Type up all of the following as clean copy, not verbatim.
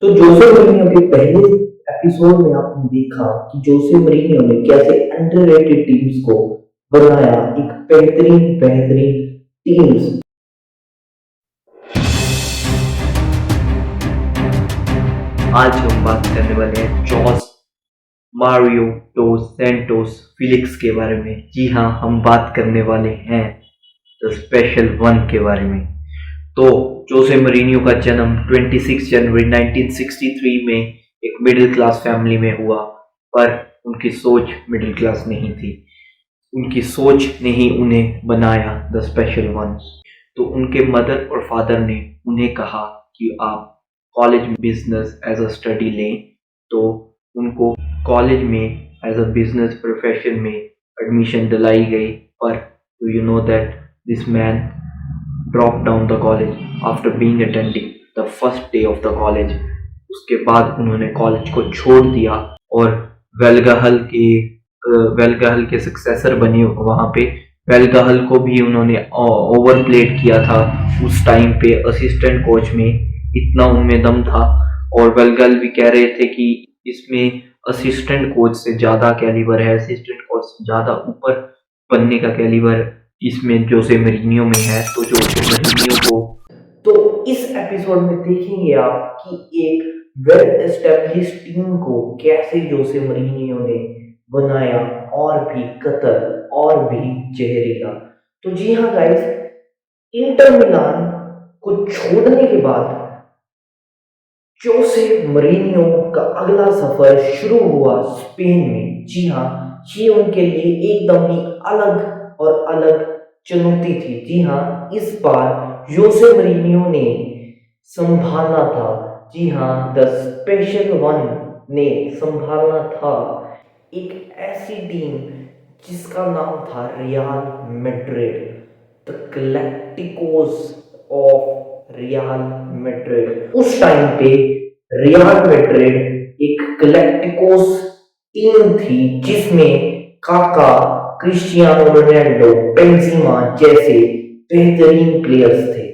तो जोसे मourinho के पहले एपिसोड में आपने देखा कि जोसे मourinho ने कैसे अंडररेटेड टीम्स को बनाया एक बेहतरीन बेहतरीन टीम्स। आज हम बात करने वाले हैं जॉस मारियो डोस सैंटोस फिलिक्स के बारे में। जी हाँ, हम बात करने वाले हैं द स्पेशल वन के बारे में। तो जोसे मरीनियो का जन्म 26 जनवरी 1963 में एक मिडिल क्लास फैमिली में हुआ, पर उनकी सोच मिडिल क्लास नहीं थी। उनकी सोच ने ही उन्हें बनाया द स्पेशल वन। तो उनके मदर और फादर ने उन्हें कहा कि आप कॉलेज में बिजनेस एज अ स्टडी लें, तो उनको कॉलेज में एज अ बिजनेस प्रोफेशन में एडमिशन दिलाई गई। पर do you know that this man drop down the college after being attending the first day of the college. उसके बाद उन्होंने कॉलेज को छोड़ दिया और वेलगाहल के वेलगाहल के सक्सेसर बने वहाँ पे। वेलगाहल को भी उन्होंने ओवरप्लेड किया था उस टाइम पे असिस्टेंट कोच में, इतना उनमें दम था। और वेलगाहल भी कह रहे थे कि इसमें असिस्टेंट कोच से ज़्यादा कैलिबर है, असिस्टेंट कोच से ज़्यादा ऊपर बनने का कैलिबर इसमें जोसे मरीनियो में है। तो जोसे मरीनियो को तो इस एपिसोड में देखेंगे आप कि एक वेल एस्टेब्लिश टीम को कैसे जोसे मरीनियो ने बनाया, और भी कतर और भी जहरीला। तो जी हाँ गाइस, इंटर मिलान को छोड़ने के बाद जोसे मरीनियो का अगला सफर शुरू हुआ स्पेन में। जी हाँ, ये उनके लिए एकदम ही अलग और अलग चुनौती थी। जी हाँ, इस बार जोसे मरीनियो ने संभालना था। जी हाँ, द स्पेशल वन ने संभालना था एक ऐसी टीम जिसका नाम था Real Madrid, the Galacticos of Real Madrid. उस टाइम पे रियल मैड्रिड एक गैलाक्टिकोस टीम थी जिसमें काका, क्रिस्टियानो रोनाल्डो, बेंजीमा जैसे बेहतरीन प्लेयर्स थे।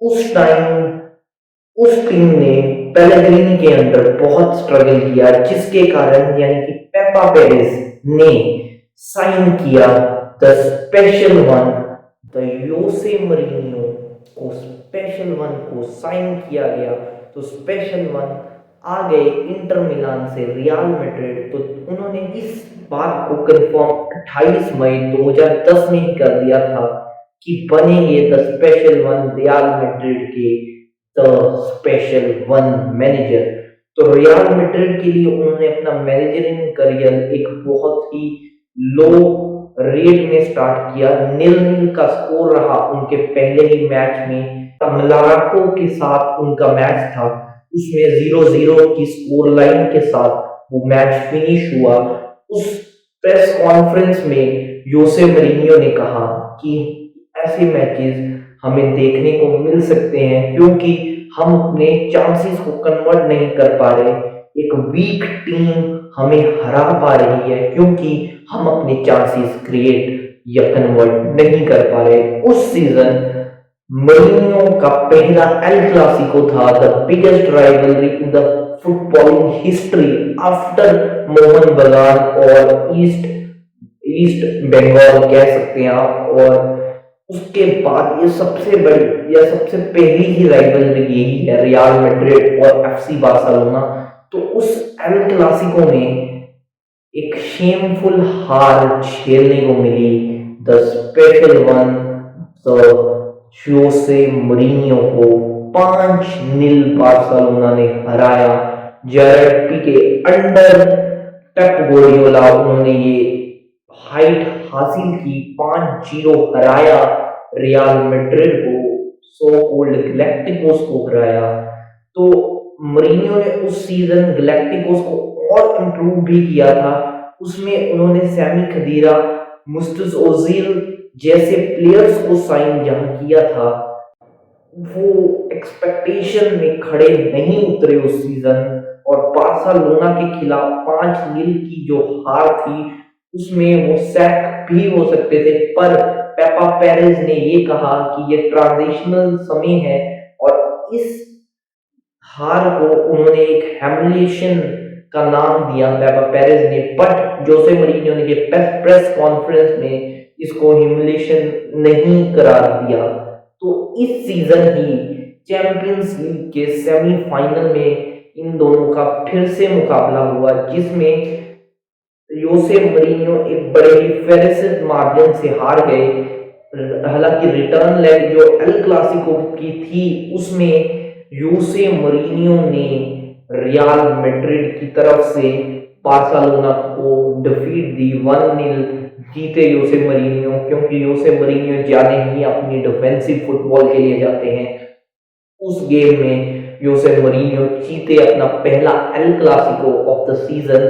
उस टाइम उस टीम ने पेलेग्रिनी के अंडर बहुत स्ट्रगल किया, जिसके कारण यानी कि पेपा पेरेस ने साइन किया the special one, the Jose Mourinho को स्पेशल वन को साइन किया गया। तो स्पेशल वन आ गए इंटर मिलान से रियल मैड्रिड। तो उन्होंने इस बात को कंफर्म 28 मई 2010 में ही कर दिया था कि बनेंगे the special one real Madrid के द स्पेशल वन मैनेजर। तो रियल मैड्रिड के लिए उन्होंने अपना मैनेजरिंग करियर एक बहुत ही लो रेट में स्टार्ट किया। 0-0 का स्कोर रहा उनके पहले ही मैच में। मलाको के साथ उनका मैच था, उसमें 0-0 की स्कोर लाइन के साथ वो मैच फिनिश हुआ। उस प्रेस कॉन्फ्रेंस में योसे मरीनियो ने कहा कि ऐसे मैचेस हमें देखने को मिल सकते हैं क्योंकि हम अपने चांसेस को कन्वर्ट नहीं कर पा रहे। एक वीक टीम हमें हरा पा रही है क्योंकि हम अपने चांसेस क्रिएट या कन्वर्ट नहीं कर पा रहे। उस सीजन मरीनियो का पहला एल क्लासिको था, the biggest rivalry in the footballing history after Mohan बगान और ईस्ट ईस्ट बंगाल कह सकते हैं आप। और उसके बाद ये सबसे बड़ी या सबसे पहली ही राइवलरी यही है, रियल मैड्रिड और एफसी बार्सिलोना। तो उस एल क्लासिको में एक शेमफुल हार झेलने को मिली the special one, Jose Mourinho को 5-0 बार्सिलोना ने हराया। Gerard Pique under Pep Guardiola उन्होंने ये हाइट हासिल की, 5-0 हराया रियल मैड्रिड को, सो कोल्ड गैलाक्टिकोस को हराया। तो मरीनियो ने उस सीजन गैलाक्टिकोस को और इम्प्रूव भी किया था। उसमें उन्होंने सैमी खदीरा, मुस्तफा ओजिल जैसे प्लेयर्स को साइन जहां किया था, वो एक्सपेक्टेशन में खड़े नहीं उतरे उस सीजन। और बार्सिलोना के खिलाफ 5-0 की जो हार थी उसमें वो सैक भी हो सकते थे, पर पेपा पेरेज ने ये कहा कि ये ट्रांजिशनल समय है और इस हार को उन्होंने एक हैम्बलेशन का नाम दिया पेपा पेरेज ने, बट जोसे मरीनियो ने प्रेस कॉन्फ्रेंस में इसको ह्यूमिलेशन नहीं करार दिया। तो इस सीजन ही चैंपियंस लीग के सेमीफाइनल में इन दोनों का फिर से मुकाबला हुआ, जिसमें योसे मरीनियो एक बड़े ही फेरिसिक मार्जिन से हार गए। हालांकि रिटर्न लेग जो एल क्लासिको की थी उसमें योसे मरीनियो ने रियल मैड्रिड की तरफ से बार्सिलोना को डिफीट दी, 1-0 जीते योसे मरीनियो, क्योंकि योसे मरीनियो ज्यादा ही अपनी डिफेंसिव फुटबॉल के लिए जाते हैं। उस गेम में योसे मरीनियो जीते अपना पहला El Clasico of the season.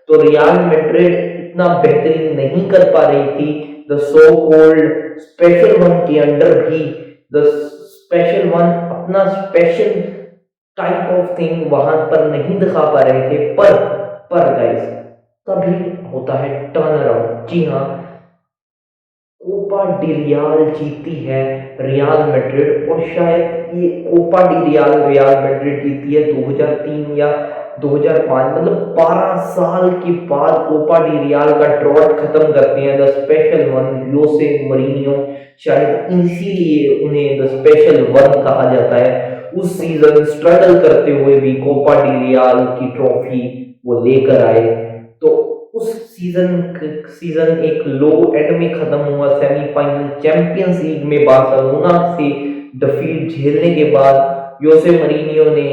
तो रियल मैड्रिड इतना बेहतरीन नहीं कर पा रही थी the so cold special one के अंडर भी। द स्पेशल वन अपना स्पेशल टाइप ऑफ थिंग वहां पर नहीं दिखा पा रहे थे। पर गाइस, तभी होता है टर्न अराउंड। जी हाँ, कोपा डी रियाल जीती है रियल मैड्रिड, और शायद ये कोपा डी रियल मैड्रिड जीती है 2003 या 2005, मतलब 12 साल के बाद कोपा डी रियाल का ड्रॉट खत्म करते हैं द स्पेशल वन योसे मरीनियो। शायद इसीलिए उन्हें द स्पेशल वन कहा जाता है। उस सीजन स्ट्रगल करते हुए भी कोपा डी रियाल की ट्रॉफी वो लेकर आए। तो उस सीजन एक लो एंड में खत्म हुआ। सेमीफाइनल चैंपियंस लीग में बार्सिलोना से डिफीट झेलने के बाद योसे मरीनियो ने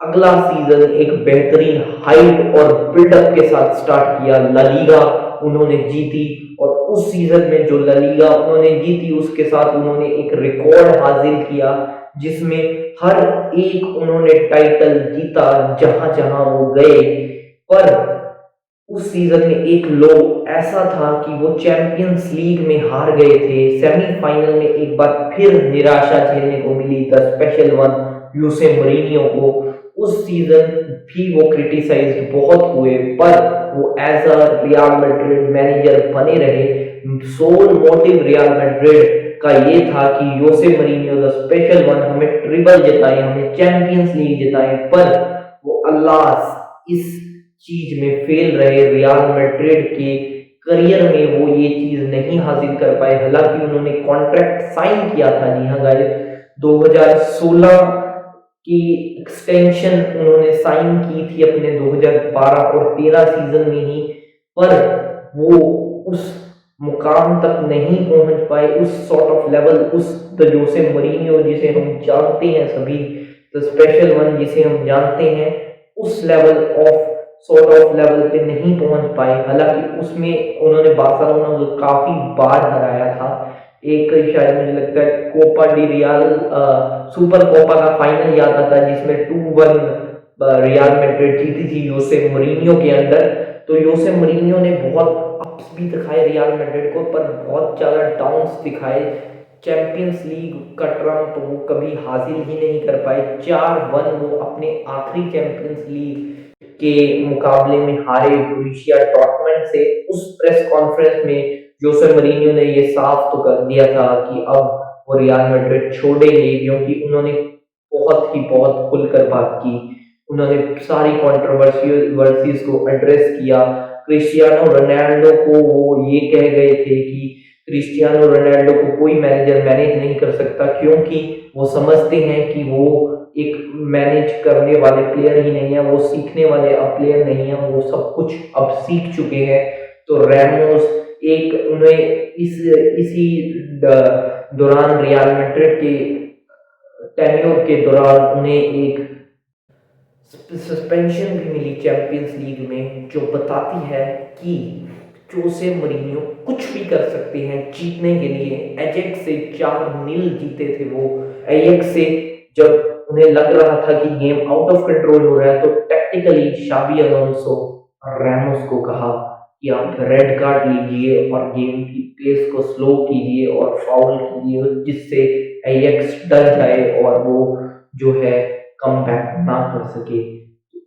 अगला सीजन एक बेहतरीन हाइट और बिल्डअप के साथ स्टार्ट किया। ला लीगा उन्होंने जीती, और उस सीजन में जो ला लीगा उन्होंने जीती उसके साथ उन्होंने एक रिकॉर्ड हासिल किया, जिसमें हर एक उन्होंने टाइटल जीता जहां जहां वो गए। पर उस सीजन में एक लो ऐसा था कि वो चैंपियंस लीग में हार गए थे। सेमीफाइनल में एक बार फिर निराशा झेलने को मिली द स्पेशल वन यूसे मरीनियो को। उस सीजन भी वो क्रिटिसाइज्ड बहुत हुए, पर वो as a Real Madrid manager बने रहे। सोल मोटिव रियल मैड्रिड का ये था कि योसे मरीनियो द स्पेशल वन हमें ट्रिबल जिताए, हमें चैंपियंस लीग जिताए, पर वो अल्लाह इस चीज में फेल रहे। रियल मैड्रिड के करियर में वो ये चीज नहीं हासिल कर पाए। हालांकि उन्होंने कॉन्ट्रैक्ट साइन किया था, जी हाँ गाइस, 2016 की एक्सटेंशन उन्होंने साइन की थी अपने 2012 और 13 सीजन में ही, पर वो उस मुकाम तक नहीं पहुंच पाए, उस सॉर्ट ऑफ लेवल, उस द जोसे मरीनियो जिसे हम जानते हैं सभी, द स्पेशल वन जिसे हम जानते हैं, उस level of sort of level पे नहीं पहुंच पाए। हालांकि उसमें उन्होंने बार्सिलोना को काफी बार हराया था। एक शायद मुझे लगता है Copa de Real Supercopa का फाइनल याद आता है, जिसमें 2-1 रियल मैड्रिड जीती थी योसे मरीनियो के अंडर। तो योसे मरीनियो ने बहुत अप्स भी दिखाए रियल मैड्रिड को, पर बहुत ज्यादा डाउन्स दिखाए। चैंपियंस लीग का ट्रम्प वो कभी हासिल ही नहीं कर पाए। 4-1 वो अपने आखिरी चैंपियंस लीग के मुकाबले में हारे बोरुसिया डॉर्टमंड से। उस प्रेस कॉन्फ्रेंस में जोसे मरीनियो ने ये साफ तो कर दिया था कि अब वो रियल मैड्रिड छोड़ेंगे, क्योंकि उन्होंने बहुत खुलकर बात की। उन्होंने सारी कंट्रोवर्सीज को एड्रेस किया। क्रिस्टियानो रोनाल्डो को वो ये कह गए थे कि क्रिस्टियानो रोनाल्डो को कोई मैनेजर मैनेज नहीं कर सकता, क्योंकि वो समझते हैं कि वो एक मैनेज करने वाले प्लेयर ही नहीं है, वो सीखने वाले अब प्लेयर नहीं है, वो सब कुछ अब सीख चुके हैं। तो रैमोस एक उन्हें इसी दौरान रियल मैड्रिड के टेन्योर के दौरान उन्हें एक सस्पेंशन भी मिली चैंपियंस लीग में, जो बताती है कि जोसे मरीनियो कुछ भी कर सकते हैं जीतने के लिए। एजेक्स से 4-0 जीते थे वो। एजेक्स से जब उन्हें लग रहा था कि गेम आउट ऑफ कंट्रोल हो रहा है, तो टैक्टिकली शाबी अलोंसो रैमोस को कहा कि आप रेड कार्ड लीजिए और गेम की पेस को स्लो कीजिए और फाउल कीजिए, जिससे एजेक्स डर जाए और वो जो है कम बैक ना कर सके।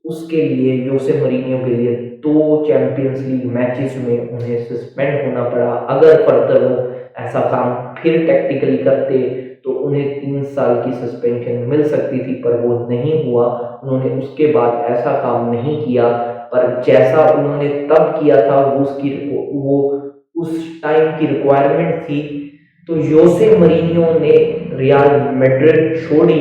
उसके लिए योसे मरीनियो के लिए 2 चैंपियंस लीग मैचेस में उन्हें सस्पेंड होना पड़ा। अगर फर्दर वो ऐसा काम फिर टैक्टिकली करते तो उन्हें 3 साल की सस्पेंशन मिल सकती थी, पर वो नहीं हुआ। उन्होंने उसके बाद ऐसा काम नहीं किया, पर जैसा उन्होंने तब किया था वो उस टाइम की रिक्वायरमेंट थी। तो योसे मरीनियो ने रियल मैड्रिड छोड़ी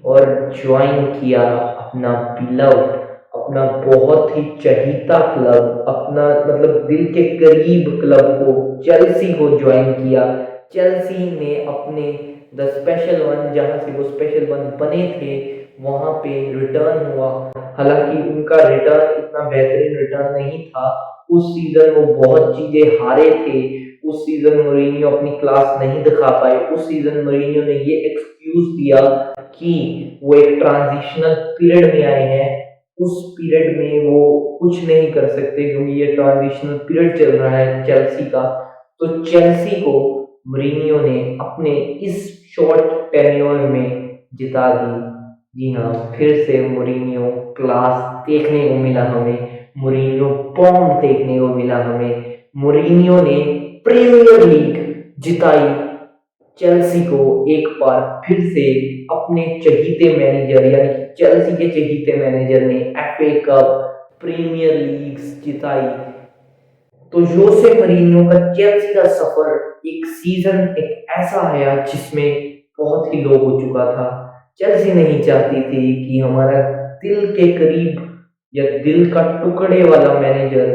और ज्वाइन किया अपना बिलव्ड, अपना बहुत ही चहीता क्लब, अपना मतलब दिल के करीब क्लब को, चेल्सी को ज्वाइन किया। चेल्सी ने अपने द स्पेशल वन, जहाँ से वो स्पेशल वन बने थे, वहाँ पे रिटर्न हुआ। हालांकि उनका रिटर्न इतना बेहतरीन रिटर्न नहीं था। उस सीजन वो बहुत चीजें हारे थे। उस सीजन मोरिनियो अपनी क्लास नहीं दिखा पाए। उस सीजन मोरिनियो ने ये एक्सक्यूज दिया कि वो एक ट्रांजिशनल पीरियड में आए हैं, उस पीरियड में वो कुछ नहीं कर सकते क्योंकि ये ट्रांजिशनल पीरियड चल रहा है चेल्सी का। तो चेल्सी को मोरिनियो ने अपने इस शॉर्ट टेन्योर में जिता दी। जी हाँ, फिर से मोरिनियो क्लास देखने को मिला हमें, मोरिनियो फॉर्म देखने को मिला हमें। मोरिनियो ने प्रीमियर लीग जिताई, चेल्सी को एक बार फिर से अपने चहीते मैनेजर यानी कि चेल्सी के चहीते मैनेजर ने एफए कप, प्रीमियर लीग्स जिताई। तो योसे मरीनियो का चेल्सी का सफर एक सीजन एक ऐसा आया जिसमें बहुत ही लो हो चुका था। चेल्सी नहीं चाहती थी कि हमारा दिल के करीब या दिल का टुकड़े वाला मैनेजर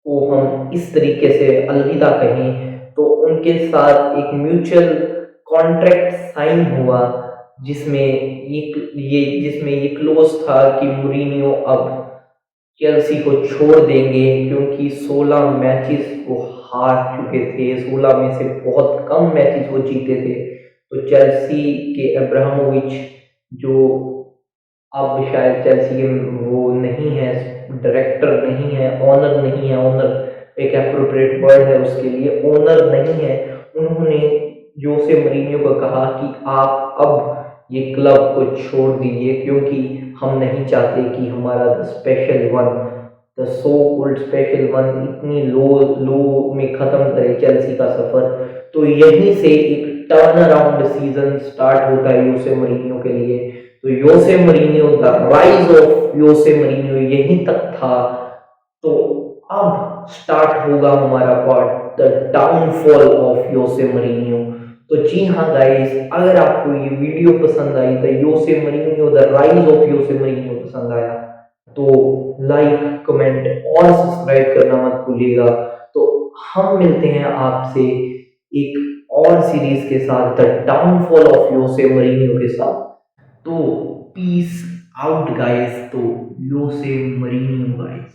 को हम इस तरीके से अलविदा कहें। तो उनके साथ एक म्यूचुअल कॉन्ट्रैक्ट साइन हुआ जिसमें ये क्लोज था कि मूरिनियो अब चेल्सी को छोड़ देंगे, क्योंकि 16 मैचेस वो हार चुके थे, 16 में से बहुत कम मैचेस वो जीते थे। तो चेल्सी के अब्रामोविच, जो अब शायद चेल्सी के वो नहीं है, डायरेक्टर नहीं है, ओनर नहीं है, ओनर एक एप्रोप्रिएट वर्ड है उसके लिए, ओनर नहीं है, उन्होंने जोसे मरीनियो को कहा कि आप अब ये क्लब को छोड़ दीजिए, क्योंकि हम नहीं चाहते कि हमारा special one, the so called special one इतनी लो में ख़त्म करे चेल्सी का सफ़र। तो यहीं से एक टर्न अराउंड सीजन स्टार्ट होता है योसे मरीनियो के लिए। तो Jose Mourinho, the rise of Jose Mourinho यहीं तक था। तो अब स्टार्ट होगा हमारा part, the downfall of Jose Mourinho. तो जी हाँ गाइस, अगर आपको ये वीडियो पसंद आई, the Jose Mourinho, the rise of Jose Mourinho पसंद आया, तो लाइक, कमेंट और सब्सक्राइब करना मत भूलिएगा। तो हम मिलते हैं आपसे एक और सीरीज के साथ, the downfall of Jose Mourinho के साथ। तो पीस आउट गाइस। तो Jose Mourinho guys.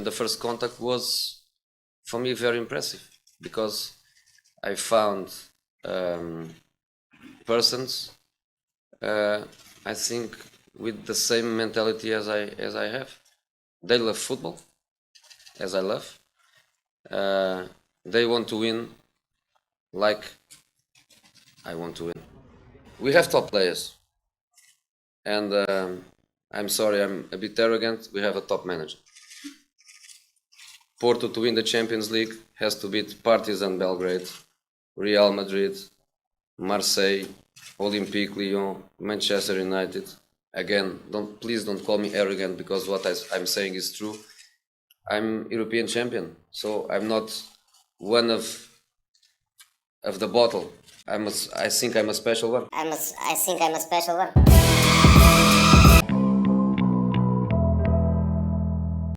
The first contact was for me very impressive because I found persons I think with the same mentality as I have. They love football as I love. They want to win like I want to win. We have top players, and I'm sorry, I'm a bit arrogant. We have a top manager. Porto to win the Champions League has to beat Partizan Belgrade, Real Madrid, Marseille, Olympique Lyon, Manchester United. Again, please don't call me arrogant, because what I'm saying is true. I'm European champion, so I'm not one of the bottle. I think I'm a special one. I think I'm a special one.